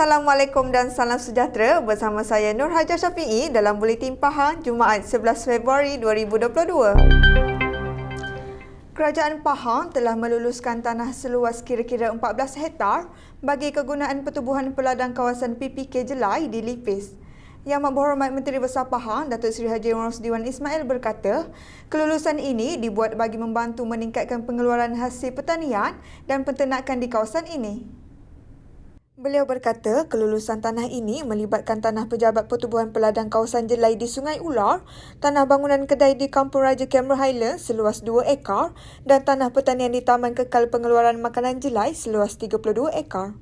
Assalamualaikum dan salam sejahtera bersama saya Nur Hajar Syafiee dalam Buletin Pahang Jumaat 11 Februari 2022. Kerajaan Pahang telah meluluskan tanah seluas kira-kira 14 hektar bagi kegunaan pertubuhan peladang kawasan PPK Jelai di Lipis. Yang Berhormat Menteri Besar Pahang, Datuk Seri Haji Rosdiwan Ismail berkata, kelulusan ini dibuat bagi membantu meningkatkan pengeluaran hasil pertanian dan penternakan di kawasan ini. Beliau berkata, kelulusan tanah ini melibatkan tanah pejabat pertubuhan peladang kawasan Jelai di Sungai Ular, tanah bangunan kedai di Kampung Raja Cameron Highlands seluas 2 ekar dan tanah pertanian di Taman Kekal Pengeluaran Makanan Jelai seluas 32 ekar.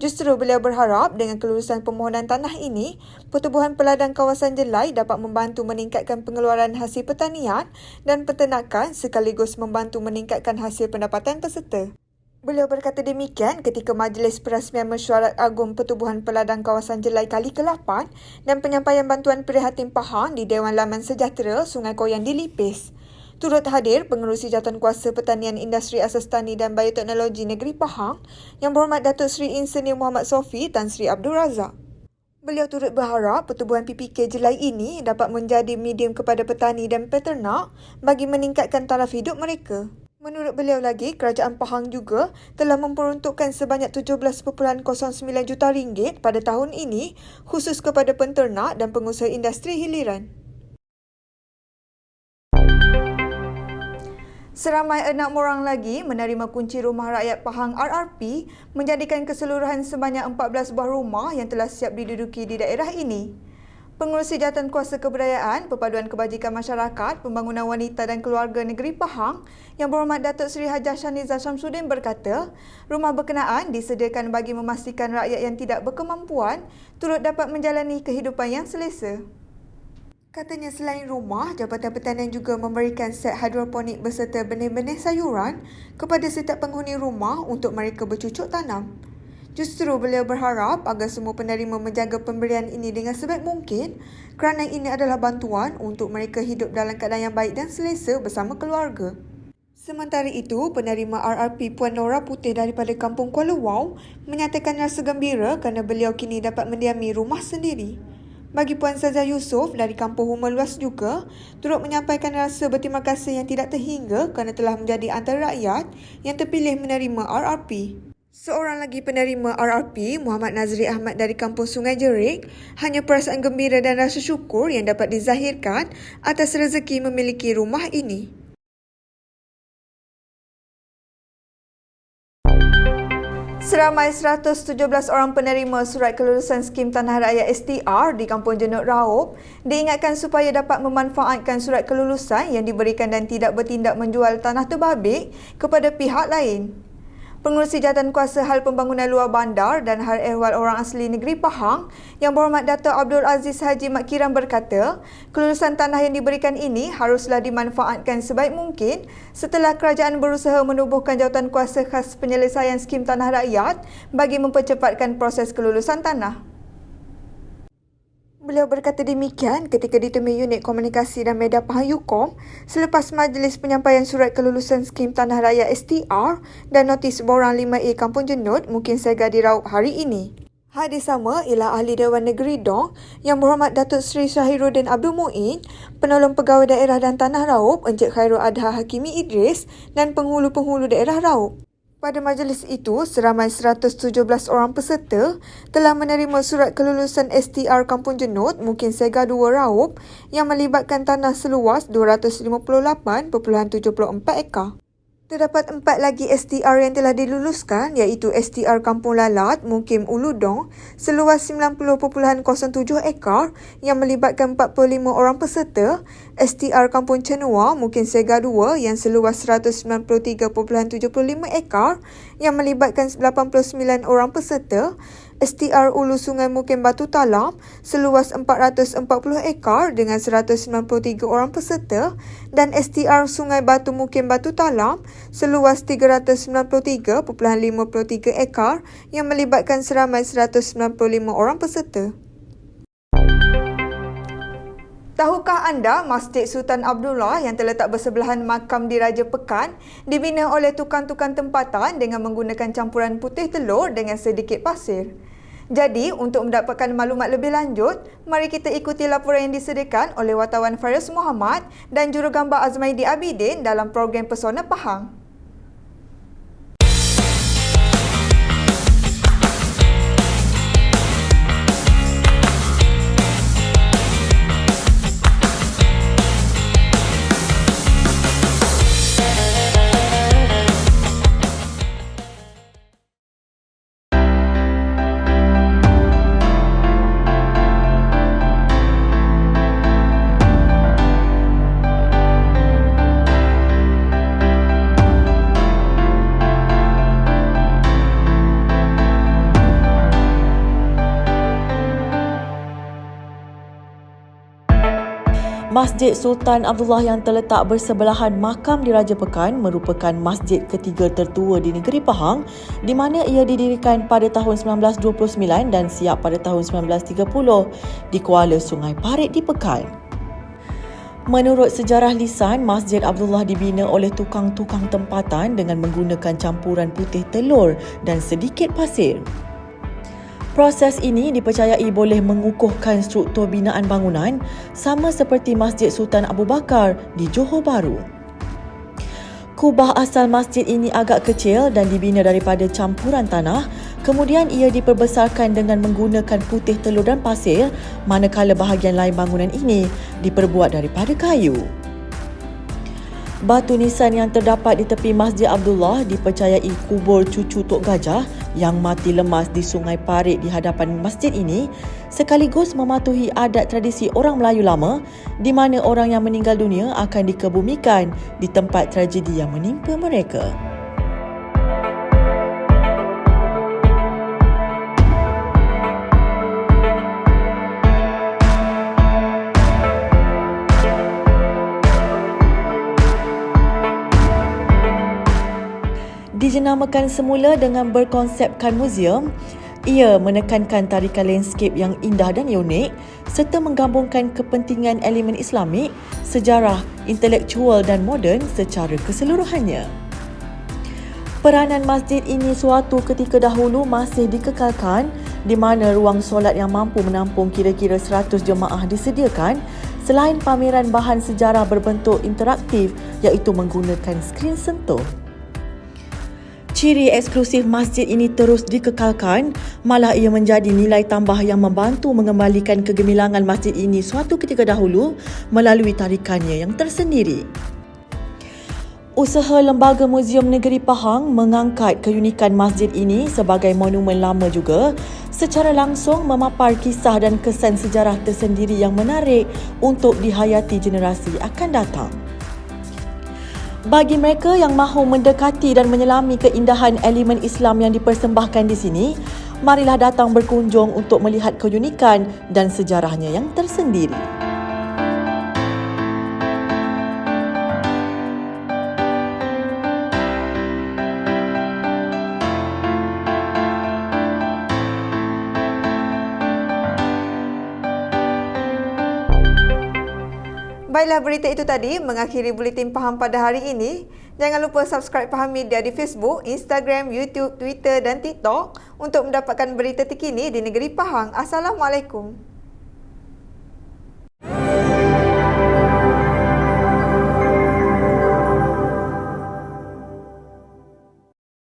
Justru beliau berharap dengan kelulusan permohonan tanah ini, pertubuhan peladang kawasan Jelai dapat membantu meningkatkan pengeluaran hasil pertanian dan peternakan sekaligus membantu meningkatkan hasil pendapatan peserta. Beliau berkata demikian ketika Majlis Perasmian Mesyuarat Agung Pertubuhan Peladang Kawasan Jelai kali ke-8 dan penyampaian bantuan prihatin Pahang di Dewan Laman Sejahtera Sungai Koyan di Lipis. Turut hadir Pengerusi Jawatankuasa Pertanian Industri Asas Tani dan Bioteknologi Negeri Pahang Yang Berhormat Datuk Seri Insinyur Muhammad Sofi Tan Sri Abdul Razak. Beliau turut berharap pertubuhan PPK Jelai ini dapat menjadi medium kepada petani dan peternak bagi meningkatkan taraf hidup mereka. Menurut beliau lagi, Kerajaan Pahang juga telah memperuntukkan sebanyak 17.09 juta ringgit pada tahun ini khusus kepada penternak dan pengusaha industri hiliran. Seramai 6 orang lagi menerima kunci rumah rakyat Pahang RRP menjadikan keseluruhan sebanyak 14 buah rumah yang telah siap diduduki di daerah ini. Pengerusi Jawatankuasa Kebudayaan, Perpaduan Kebajikan Masyarakat, Pembangunan Wanita dan Keluarga Negeri Pahang, Yang Berhormat Datuk Seri Hajah Shaniza Syamsuddin berkata, rumah berkenaan disediakan bagi memastikan rakyat yang tidak berkemampuan turut dapat menjalani kehidupan yang selesa. Katanya selain rumah, Jabatan Pertanian juga memberikan set hidroponik beserta benih-benih sayuran kepada setiap penghuni rumah untuk mereka bercucuk tanam. Justru beliau berharap agar semua penerima menjaga pemberian ini dengan sebaik mungkin kerana ini adalah bantuan untuk mereka hidup dalam keadaan yang baik dan selesa bersama keluarga. Sementara itu, penerima RRP Puan Nora Putih daripada Kampung Kuala Wau menyatakan rasa gembira kerana beliau kini dapat mendiami rumah sendiri. Bagi Puan Saza Yusof dari Kampung Huma Luas juga, turut menyampaikan rasa berterima kasih yang tidak terhingga kerana telah menjadi antara rakyat yang terpilih menerima RRP. Seorang lagi penerima RRP, Muhammad Nazri Ahmad dari Kampung Sungai Jerik, hanya perasaan gembira dan rasa syukur yang dapat dizahirkan atas rezeki memiliki rumah ini. Seramai 117 orang penerima surat kelulusan skim Tanah Rakyat STR di Kampung Jenut Raub diingatkan supaya dapat memanfaatkan surat kelulusan yang diberikan dan tidak bertindak menjual tanah terbabit kepada pihak lain. Pengerusi Jawatankuasa Hal Pembangunan Luar Bandar dan Hal Ehwal Orang Asli Negeri Pahang, Yang Berhormat Dato' Abdul Aziz Haji Mat Kiram berkata, kelulusan tanah yang diberikan ini haruslah dimanfaatkan sebaik mungkin setelah kerajaan berusaha menubuhkan Jawatankuasa Khas Penyelesaian Skim Tanah Rakyat bagi mempercepatkan proses kelulusan tanah. Beliau berkata demikian ketika ditemui Unit Komunikasi dan Media Pahang UKOM selepas majlis penyampaian surat kelulusan skim Tanah Rakyat STR dan notis borang 5A Kampung Jenut mungkin Sega di Raub hari ini. Hadir sama ialah Ahli Dewan Negeri Dong Yang Berhormat Datuk Seri Syahiruddin Abdul Muin, Penolong Pegawai Daerah dan Tanah Raub Encik Khairul Adha Hakimi Idris dan penghulu-penghulu daerah Raub. Pada majlis itu, seramai 117 orang peserta telah menerima surat kelulusan STR Kampung Jenut mungkin Sega 2 Raub yang melibatkan tanah seluas 258.74 ekar. Terdapat 4 lagi STR yang telah diluluskan iaitu STR Kampung Lalat Mukim Uludong seluas 90.07 ekar yang melibatkan 45 orang peserta, STR Kampung Cenua Mukim Sega 2 yang seluas 193.75 ekar yang melibatkan 89 orang peserta, STR Ulu Sungai Mukim Batu Talam seluas 440 ekar dengan 193 orang peserta dan STR Sungai Batu Mukim Batu Talam seluas 393.53 ekar yang melibatkan seramai 195 orang peserta. Tahukah anda Masjid Sultan Abdullah yang terletak bersebelahan makam Diraja Pekan dibina oleh tukang-tukang tempatan dengan menggunakan campuran putih telur dengan sedikit pasir? Jadi, untuk mendapatkan maklumat lebih lanjut, mari kita ikuti laporan yang disediakan oleh wartawan Faris Muhammad dan jurugambar Azmaidi Abidin dalam program Pesona Pahang. Masjid Sultan Abdullah yang terletak bersebelahan makam Diraja Pekan merupakan masjid ketiga tertua di negeri Pahang di mana ia didirikan pada tahun 1929 dan siap pada tahun 1930 di Kuala Sungai Parit di Pekan. Menurut sejarah lisan, Masjid Abdullah dibina oleh tukang-tukang tempatan dengan menggunakan campuran putih telur dan sedikit pasir. Proses ini dipercayai boleh mengukuhkan struktur binaan bangunan sama seperti Masjid Sultan Abu Bakar di Johor Bahru. Kubah asal masjid ini agak kecil dan dibina daripada campuran tanah, kemudian ia diperbesarkan dengan menggunakan putih telur dan pasir, manakala bahagian lain bangunan ini diperbuat daripada kayu. Batu nisan yang terdapat di tepi Masjid Abdullah dipercayai kubur cucu Tok Gajah yang mati lemas di Sungai Parit di hadapan masjid ini sekaligus mematuhi adat tradisi orang Melayu lama di mana orang yang meninggal dunia akan dikebumikan di tempat tragedi yang menimpa mereka. Dijenamakan semula dengan berkonsepkan muzium, ia menekankan tarikan landscape yang indah dan unik serta menggabungkan kepentingan elemen Islamik, sejarah, intelektual dan moden secara keseluruhannya. Peranan masjid ini suatu ketika dahulu masih dikekalkan di mana ruang solat yang mampu menampung kira-kira 100 jemaah disediakan selain pameran bahan sejarah berbentuk interaktif iaitu menggunakan skrin sentuh. Ciri eksklusif masjid ini terus dikekalkan, malah ia menjadi nilai tambah yang membantu mengembalikan kegemilangan masjid ini suatu ketika dahulu melalui tarikannya yang tersendiri. Usaha Lembaga Muzium Negeri Pahang mengangkat keunikan masjid ini sebagai monumen lama juga, secara langsung memapar kisah dan kesan sejarah tersendiri yang menarik untuk dihayati generasi akan datang. Bagi mereka yang mahu mendekati dan menyelami keindahan elemen Islam yang dipersembahkan di sini, marilah datang berkunjung untuk melihat keunikan dan sejarahnya yang tersendiri. Baiklah, berita itu tadi mengakhiri Buletin Pahang pada hari ini. Jangan lupa subscribe Pahang Media di Facebook, Instagram, YouTube, Twitter dan TikTok untuk mendapatkan berita terkini di negeri Pahang. Assalamualaikum.